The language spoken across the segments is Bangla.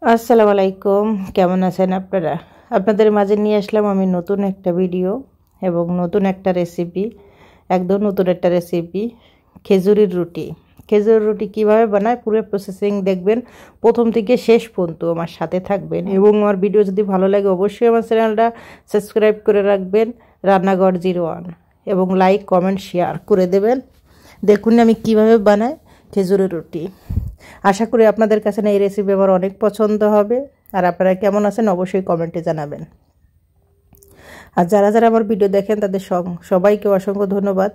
আসসালামু আলাইকুম, কেমন আছেন আপনারা? আপনাদের মাঝে নিয়ে আসলাম আমি নতুন একটা ভিডিও এবং নতুন একটা রেসিপি, একদম নতুন একটা রেসিপি, খেজুরের রুটি। খেজুরের রুটি কিভাবে বানায় পুরো প্রসেসিং দেখবেন, প্রথম থেকে শেষ পর্যন্ত আমার সাথে থাকবেন। এবং আমার ভিডিও যদি ভালো লাগে অবশ্যই আমার চ্যানেলটা সাবস্ক্রাইব করে রাখবেন, রান্নাঘর 01, এবং লাইক কমেন্ট শেয়ার করে দেবেন। দেখুন আমি কিভাবে বানাই খেজুরের রুটি। আশা করি আপনাদের কাছে এই রেসিপি আমার অনেক পছন্দ হবে। আর আপনারা কেমন আছেন অবশ্যই কমেন্টে জানাবেন। আর যারা যারা আমার ভিডিও দেখেন তাদের সবাইকে অসংখ্য ধন্যবাদ।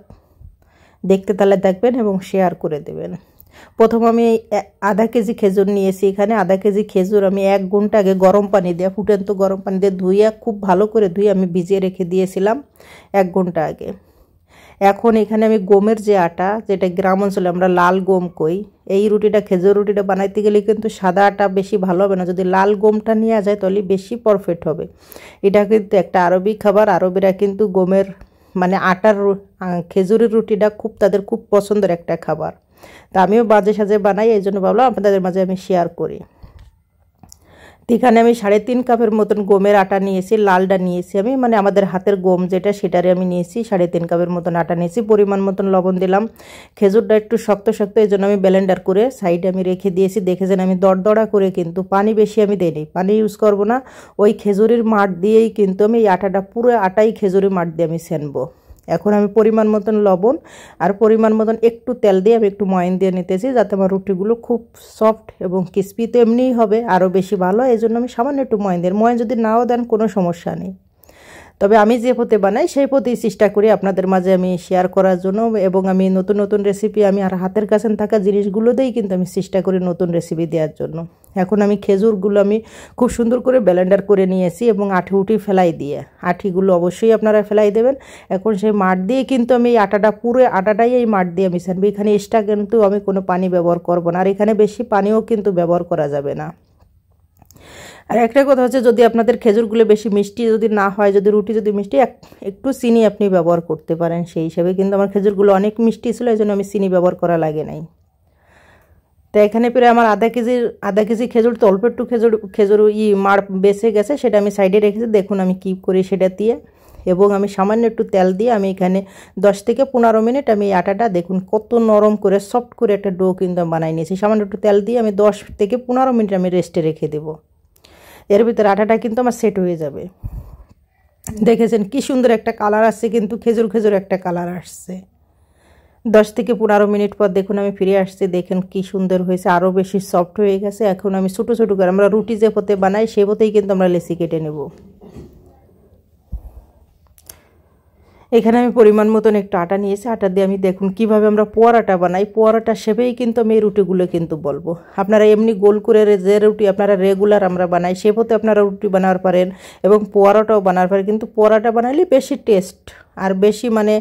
দেখতে তাহলে দেখবেন এবং শেয়ার করে দেবেন। প্রথম আমি আধা কেজি খেজুর নিয়েছি। এখানে আধা কেজি খেজুর আমি 1 ঘন্টা আগে গরম পানি দিয়ে, ফুটন্ত গরম পানি দিয়ে ধুইয়া, খুব ভালো করে ধুয়ে আমি ভিজিয়ে রেখে দিয়েছিলাম 1 ঘন্টা আগে। এখন এখানে আমি গমের যে আটা, যেটা গ্রাম অঞ্চলে আমরা লাল গম কই, এই রুটিটা খেজুর রুটিটা বানাইতে গেলে কিন্তু সাদা আটা বেশি ভালো হবে না, যদি লাল গমটা নেওয়া যায় তাহলে বেশি পারফেক্ট হবে। এটা কিন্তু একটা আরবি খাবার, আরবিরা কিন্তু গমের মানে আটার খেজুরের রুটিটা তাদের খুব পছন্দের একটা খাবার। তা আমিও মাঝে সাঝে বানাই, এই জন্য ভাবলাম আপনাদের মাঝে আমি শেয়ার করি। এখানে আমি 3.5 কাপের মতন গমের আটা নিয়েছি, লালটা নিয়েছি আমি, মানে আমাদের হাতের গম যেটা সেটারে আমি নিয়েছি। 3.5 কাপের মতন আটা নিয়েছি, পরিমাণ মতন লবণ দিলাম। খেজুরটা একটু শক্ত শক্ত, এই জন্য আমি ব্লেন্ডার করে সাইডে আমি রেখে দিয়েছি। দেখেছেন আমি দরদরা করে, কিন্তু পানি বেশি আমি দিইনি, পানি ইউজ করব না। ওই খেজুরের মাঠ দিয়েই কিন্তু আমি এই আটাটা, পুরো আটাই খেজুরের মাঠ দিয়ে আমি ছেনবো। এখন আমি পরিমাণ মতন লবণ আর পরিমাণ মতন একটু তেল দিয়ে আমি একটু ময়ন দিয়ে নিতেছি, যাতে আমার রুটিগুলো খুব সফট এবং ক্রিস্পি তো এমনিই হবে, আরও বেশি ভালো। এই জন্য আমি সামান্য একটু ময়ন দিই। ময়ন যদি নাও দেন কোনো সমস্যা নেই, তবে আমি যে পথে বানাই সেই পথেই চেষ্টা করি আপনাদের মাঝে আমি শেয়ার করার জন্য। এবং আমি নতুন নতুন রেসিপি, আমি আর হাতের কাছে থাকা জিনিসগুলোতেই কিন্তু আমি চেষ্টা করি নতুন রেসিপি দেওয়ার জন্য। এখন আমি খেজুরগুলো আমি খুব সুন্দর করে ব্লেন্ডার করে নিয়েছি এবং আঠি উঠি ফেলাই দিয়ে, আঠিগুলো অবশ্যই আপনারা ফেলাই দেবেন। এখন সেই মাঠ দিয়ে কিন্তু আমি এই আটাটা, পুরো আটাটাই এই মাঠ দিয়ে আমি ছানবো। এখানে এক্সট্রা কিন্তু আমি কোনো পানি ব্যবহার করব না, আর এখানে বেশি পানিও কিন্তু ব্যবহার করা যাবে না। আর একটা কথা হচ্ছে, যদি আপনাদের খেজুরগুলো বেশি মিষ্টি যদি না হয়, যদি রুটি যদি মিষ্টি, একটু চিনি আপনি ব্যবহার করতে পারেন সেই হিসাবে। কিন্তু আমার খেজুরগুলো অনেক মিষ্টি ছিল, এই জন্য আমি চিনি ব্যবহার করা লাগে নাই। তো এখানে প্রায় আমার আধা কেজি খেজুর, তো অল্প একটু খেজুর মাড় বেঁচে গেছে, সেটা আমি সাইডে রেখেছি। দেখুন আমি কী করি সেটা দিয়ে, এবং আমি সামান্য একটু তেল দিয়ে আমি এখানে 10 থেকে 15 মিনিট আমি এই আটাটা, দেখুন কত নরম করে সফট করে একটা ডো কিন্তু বানাই নিয়েছি। সামান্য একটু তেল দিয়ে আমি 10 থেকে 15 মিনিট আমি রেস্টে রেখে দেবো। এর ভিতরে আটাটা কিন্তু আমার সেট হয়ে যাবে। দেখেছেন কি সুন্দর একটা কালার আসছে, কিন্তু খেজুর খেজুর একটা কালার আসছে। 10 থেকে 15 মিনিট পর দেখুন আমি ফিরে আসছি, দেখেন কি সুন্দর হয়েছে, আরও বেশি সফট হয়ে গেছে। এখন আমি ছোটো ছোটো করে, আমরা রুটি যে পথে বানাই সে পথেই কিন্তু আমরা লেচি কেটে নেব। এখানে আমি পরিমাণ মতন একটু আটা নিয়েছি, আটা দিয়ে আমি দেখুন কিভাবে আমরা পোয়ারাটা বানাই, পোয়ারাটা শেপেই কিন্তু আমি এই রুটিগুলো কিন্তু বলবো। আপনারা এমনি গোল করে যে রুটি আপনারা রেগুলার আমরা বানাই সে পথে আপনারা রুটি বানাতে পারেন, এবং পোয়ারাটাও বানাতে পারেন। কিন্তু পোয়ারাটা বানালে বেশি টেস্ট আর বেশি, মানে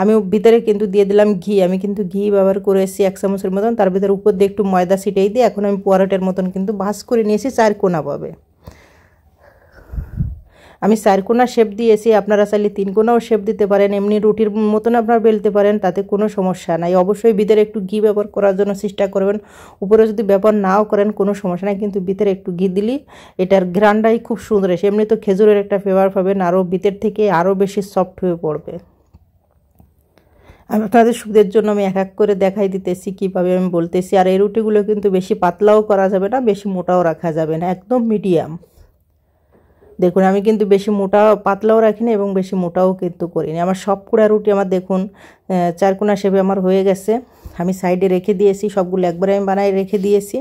আমি ভিতরে কিন্তু দিয়ে দিলাম ঘি। আমি কিন্তু ঘি ব্যবহার করেছি 1 চামচের মতন, তার ভিতরে উপর দিয়ে একটু ময়দা ছিটিয়ে দিয়ে এখন আমি পোয়ারাটার মতন কিন্তু ভাঁজ করে নিয়েছি 4 কোনা ভাবে। আমি 4 কোনা শেপ দিয়েছি, আপনারা চাইলে 3 কোনাও শেপ দিতে পারেন, এমনি রুটির মতন আপনারা বেলতে পারেন, তাতে কোনো সমস্যা নাই। অবশ্যই ভিতরে একটু ঘি ব্যবহার করার জন্য চেষ্টা করবেন। উপরে যদি ব্যবহার নাও করেন কোনো সমস্যা নাই, কিন্তু ভিতরে একটু ঘি দিলে এটার ঘ্রাণটাই খুব সুন্দর আসে। এমনি তো খেজুরের একটা ফ্লেভার পাবেন, আরও ভিতর থেকে আরও বেশি সফট হয়ে পড়বে। আমি আপনাদের সুবিধার জন্য আমি এক এক করে দেখাই দিতেছি কীভাবে আমি বলতেছি। আর এই রুটিগুলো কিন্তু বেশি পাতলাও করা যাবে না, বেশি মোটাও রাখা যাবে না, একদম মিডিয়াম। দেখুন আমি কিন্তু বেশি মোটা পাতলাও রাখিনি এবং বেশি মোটাও কিন্তু করিনি। আমার সব কুড়া রুটি আমার দেখুন 4 কোনা শেপে আমার হয়ে গেছে। আমি সাইডে রেখে দিয়েছি, সবগুলো একবারে আমি বানাই রেখে দিয়েছি।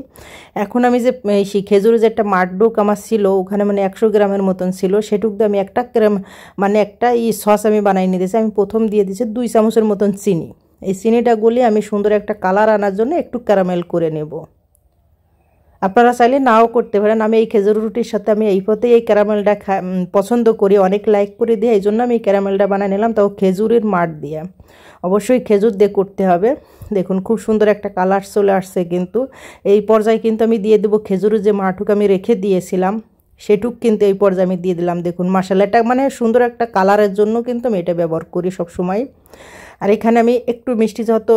এখন আমি যে সেই খেজুরের যে একটা মাঠডুক আমার ছিল, ওখানে মানে 100 গ্রামের মতন ছিল, সেটুক দিয়ে আমি 1 গ্রাম, মানে একটা সস আমি বানাই নিয়েছি। আমি প্রথম দিয়ে দিয়েছি 2 চামচের মতন চিনি। এই চিনিটা গলিয়ে আমি সুন্দর একটা কালার আনার জন্য একটু ক্যারামেল করে নেব। আপনারা চাইলে নাও করতে পারেন। আমি এই খেজুর রুটির সাথে আমি এই পথে এই ক্যারামেলটা পছন্দ করি, অনেক লাইক করে দিয়ে, এই জন্য আমি এই ক্যারামেলটা বানিয়ে নিলাম, তাও খেজুরের মাঠ দিয়ে। অবশ্যই খেজুর দিয়ে করতে হবে। দেখুন খুব সুন্দর একটা কালার চলে আসছে। কিন্তু এই পর্যায়ে কিন্তু আমি দিয়ে দেবো খেজুরের যে মাঠুক আমি রেখে দিয়েছিলাম, সেটুক কিন্তু এই পর্যায়ে আমি দিয়ে দিলাম। দেখুন মশলাটা মানে সুন্দর একটা কালারের জন্য কিন্তু আমি এটা ব্যবহার করি সব সময়। আর এখানে আমি একটু মিষ্টি, যত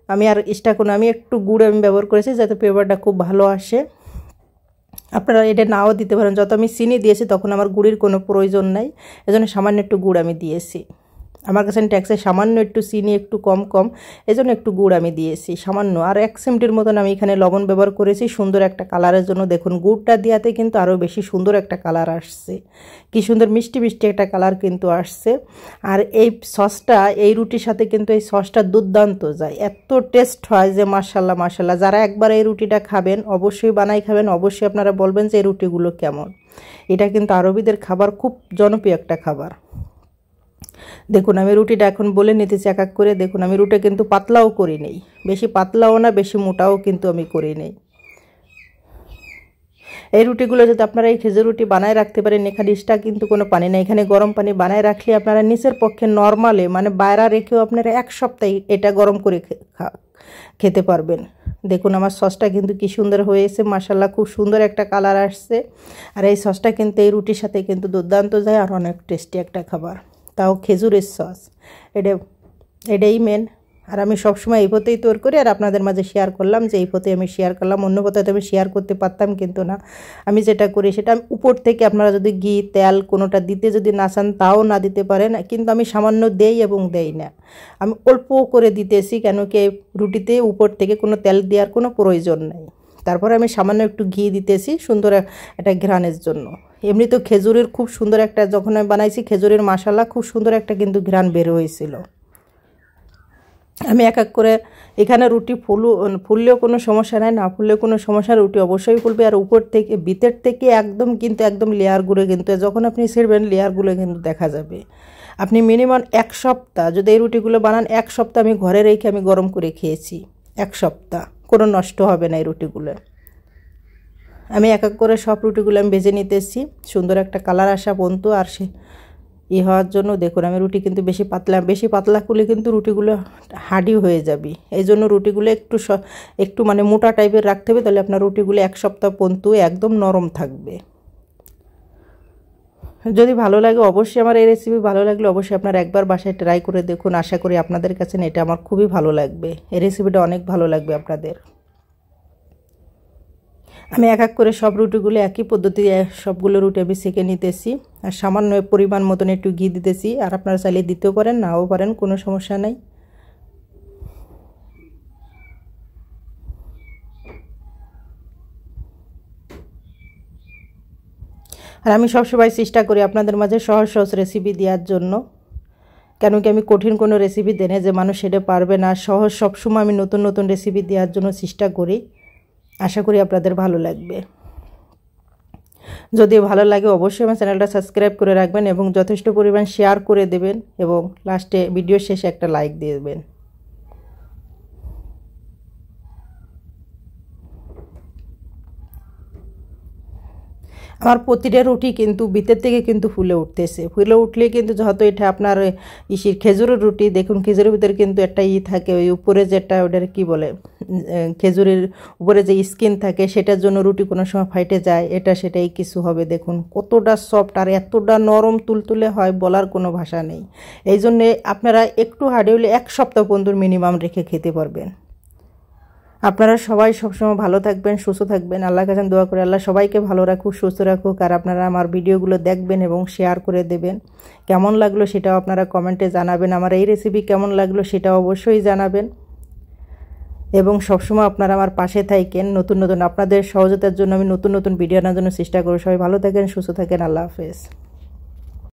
আমি আর এক্সট্রা কোনো আমি একটু গুড় আমি ব্যবহার করেছি, যাতে ফ্লেভারটা খুব ভালো আসে। আপনারা এটা নাও দিতে পারেন। যত আমি চিনি দিয়েছি তখন আমার গুড়ের কোনো প্রয়োজন নাই, এজন্য সামান্য একটু গুড় আমি দিয়েছি। আমার কাছে ট্যাক্সে সামান্য একটু চিনি একটু কম এজন্য একটু গুড় আমি দিয়েছি সামান্য। আর 1 চিমটির মতন আমি এখানে লবণ ব্যবহার করেছি সুন্দর একটা কালারের জন্য। দেখুন গুড়টা দেওয়াতে কিন্তু আরও বেশি সুন্দর একটা কালার আসছে, কি সুন্দর মিষ্টি মিষ্টি একটা কালার কিন্তু আসছে। আর এই সসটা এই রুটির সাথে কিন্তু এই সসটা দুর্দান্ত যায়, এত টেস্ট হয় যে মাশাল্লাহ মাশাল্লাহ। যারা একবার এই রুটিটা খাবেন অবশ্যই বানাই খাবেন, অবশ্যই আপনারা বলবেন যে এই রুটিগুলো কেমন। এটা কিন্তু আরবিদের খাবার, খুব জনপ্রিয় একটা খাবার। দেখুন আমি রুটিটা এখন বলে নিতেছি এক এক করে। দেখুন আমি রুটি কিন্তু পাতলাও করি নেই, বেশি পাতলাও না বেশি মোটাও কিন্তু আমি করি নেই। এই রুটিগুলো যদি আপনারা এই খেজুর রুটি বানায় রাখতে পারেন, এখানে এক্সট্রা কিন্তু কোনো পানি নেই, এখানে গরম পানি বানায় রাখলে আপনারা নিচের পক্ষে নর্মালে মানে বাইরে রেখেও আপনারা 1 সপ্তাহ এটা গরম করে খেতে পারবেন। দেখুন আমার সসটা কিন্তু কি সুন্দর হয়েছে মাশাল্লাহ, খুব সুন্দর একটা কালার আসছে। আর এই সসটা কিন্তু এই রুটির সাথে কিন্তু দুর্দান্ত যায়, আর অনেক টেস্টি একটা খাবার, তাও খেজুরের সস। এটাই মেন। আর আমি সবসময় এই পথেই তৈরি করি, আর আপনাদের মাঝে শেয়ার করলাম যে এই পথে আমি শেয়ার করলাম। অন্য পথে আমি শেয়ার করতে পারতাম কিন্তু না, আমি যেটা করি সেটা আমি উপর থেকে, আপনারা যদি ঘি তেল কোনোটা দিতে যদি না চান তাও না দিতে পারেন, কিন্তু আমি সামান্য দেই এবং দেই না, আমি অল্প করে দিতেছি, কেন কি রুটিতে উপর থেকে কোনো তেল দেওয়ার কোনো প্রয়োজন নেই। তারপরে আমি সামান্য একটু ঘি দিতেছি সুন্দর একটা ঘ্রাণের জন্য। এমনি তো খেজুরের খুব সুন্দর একটা, যখন আমি বানাইছি খেজুরের মশলা খুব সুন্দর একটা কিন্তু ঘ্রাণ বের হয়েছিল। আমি এক এক করে এখানে রুটি ফুললেও কোনো সমস্যা নাই, না ফুললেও কোনো সমস্যা, রুটি অবশ্যই ফুলবে। আর উপর থেকে ভিতর থেকে একদম কিন্তু একদম লেয়ারগুলো কিন্তু যখন আপনি ছিঁড়বেন লেয়ারগুলো কিন্তু দেখা যাবে। আপনি মিনিমাম 1 সপ্তাহ যদি এই রুটিগুলো বানান, 1 সপ্তাহ আমি ঘরে রেখে আমি গরম করে খেয়েছি, 1 সপ্তাহ কোনো নষ্ট হবে না এই রুটিগুলো। আমি এক এক করে সব রুটিগুলো আমি ভেজে নিতেছি সুন্দর একটা কালার আসা পর্যন্ত। আর সে হওয়ার জন্য দেখুন আমি রুটি কিন্তু বেশি পাতলা করলে কিন্তু রুটিগুলো হার্ডি হয়ে যাবে, এই জন্য রুটিগুলো একটু মানে মোটা টাইপের রাখতে হবে, তাহলে আপনার রুটিগুলো 1 সপ্তাহ পর্যন্ত একদম নরম থাকবে। যদি ভালো লাগে অবশ্যই, আমার এই রেসিপি ভালো লাগলে অবশ্যই আপনারা একবার বাসায় ট্রাই করে দেখুন। আশা করি আপনাদের কাছে এটা আমার খুবই ভালো লাগবে, এই রেসিপিটা অনেক ভালো লাগবে আপনাদের। আমি এক এক করে সব রুটিগুলো একই পদ্ধতিতে সবগুলো রুটি আমি সেঁকে নিতেছি, আর সামান্য পরিমাণ মতন একটু ঘি দিতেছি। আর আপনারা চাইলে দিতেও পারেন নাও পারেন, কোনো সমস্যা নাই। আর আমি সবসময় চেষ্টা করি আপনাদের মাঝে সহজ সহজ রেসিপি দেওয়ার জন্য, কেন কি আমি কঠিন কোনো রেসিপি দেনে যে মানুষ সেটা পারবে না, সহজ সবসময় আমি নতুন নতুন রেসিপি দেওয়ার জন্য চেষ্টা করি। আশা করি আপনাদের ভালো লাগবে। যদি ভালো লাগে অবশ্যই আমার চ্যানেলটা সাবস্ক্রাইব করে রাখবেন এবং যথেষ্ট পরিমাণ শেয়ার করে দেবেন, এবং লাস্টে ভিডিও শেষে একটা লাইক দিয়ে দেবেন। আমার প্রতিটা রুটি কিন্তু ভিতর থেকে কিন্তু ফুলে উঠতেছে, ফুলে উঠলে কিন্তু যত এটা আপনার খেজুরের রুটি, দেখুন খেজুরের ভিতরে কিন্তু একটা থাকে, ওই উপরে যেটা ওটার কি বলে, খেজুরের উপরে যে স্কিন থাকে সেটার জন্য রুটি কোনো সময় ফাইটে যায়, এটা সেটাই কিছু হবে। দেখুন কতটা সফট আর এতটা নরম তুলতুলে হয়, বলার কোনো ভাষা নেই। এই জন্যে আপনারা একটু হার্ডি হলে 1 সপ্তাহ পর্যন্ত মিনিমাম রেখে খেতে পারবেন। আপনারা সবাই সবসময় ভালো থাকবেন, সুস্থ থাকবেন। আল্লাহর কাছে দোয়া করে আল্লাহ সবাইকে ভালো রাখুক, সুস্থ রাখুক। আর আপনারা আমার ভিডিওগুলো দেখবেন এবং শেয়ার করে দেবেন। কেমন লাগলো সেটাও আপনারা কমেন্টে জানাবেন, আমার এই রেসিপি কেমন লাগলো সেটাও অবশ্যই জানাবেন। এবং সবসময় আপনারা আমার পাশে থাকেন, নতুন নতুন আপনাদের সহযোগিতার জন্য আমি নতুন নতুন ভিডিও আনার জন্য চেষ্টা করি। সবাই ভালো থাকেন, সুস্থ থাকেন, আল্লাহ হাফেজ।